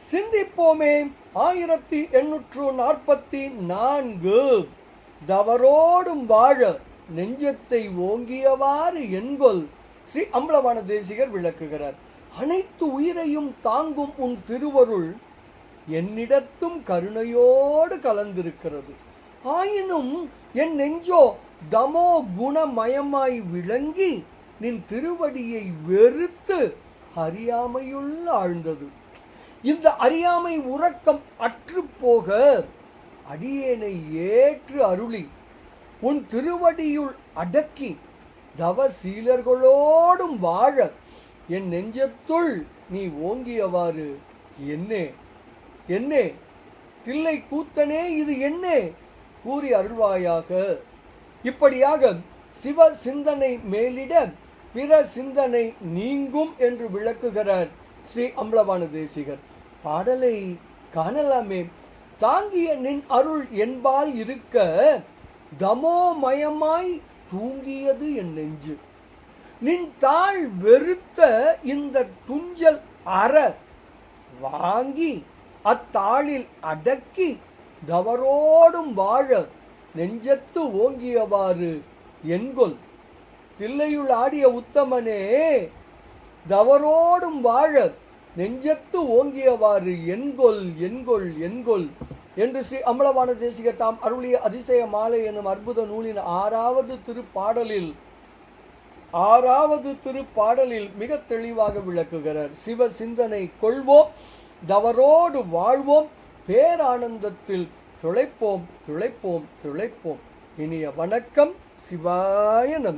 சிந்திப்போமே. 1844 தவறோடும் வாழ நெஞ்சத்தை ஓங்கியவாறு என்கொல் ஸ்ரீ அம்பலவாண தேசிகர் விளக்குகிறார். அனைத்து உயிரையும் தாங்கும் உன் திருவருள் என்னிடத்தும் கருணையோடு கலந்திருக்கிறது. ஆயினும் என் நெஞ்சோ தமோ குணமயமாய் விளங்கி நின் திருவடியை வெறுத்து அறியாமையுள் ஆழ்ந்தது. இந்த அறியாமை உறக்கம் அற்றுப்போக அடியேனை ஏற்று அருளி உன் திருவடியுள் அடக்கி தவசீலர்களோடும் வாழ என் நெஞ்சத்துள் நீ ஓங்கியவாறு என்னே என்னே தில்லை கூத்தனே இது என்னே கூறி அருள்வாயாக. இப்படியாக சிவ சிந்தனை மேலிட பிற சிந்தனை நீங்கும் என்று விளக்குகிறார் ஸ்ரீ அம்பலவாண தேசிகர். பாடலை காணலாமே. தாங்கிய நின் அருள் என்பால் இருக்க தமோமயமாய் தூங்கியது என் நெஞ்சு. நின் தாழ் வெறுத்த இந்த துஞ்சல் அற வாங்கி அத்தாளில் அடக்கி தவறோடும் வாழ நெஞ்சத்து ஓங்கியவாறு என்கொல். தில்லையுள் ஆடிய உத்தமனே, தவறோடும் வாழ நெஞ்சத்து ஓங்கியவாறு என்கொல் என்கொல் என்கொல் என்று ஸ்ரீ அம்பலவாண தேசிகர் தாம் அருளிய அதிசய மாலை எனும் அற்புத நூலின் ஆறாவது திருப்பாடலில் மிக தெளிவாக விளக்குகிறார். சிவ சிந்தனை கொள்வோம், தவறோடு வாழ்வோம், பேரானந்தத்தில் துளைப்போம் துளைப்போம் துளைப்போம். இனிய வணக்கம். சிவாய நம.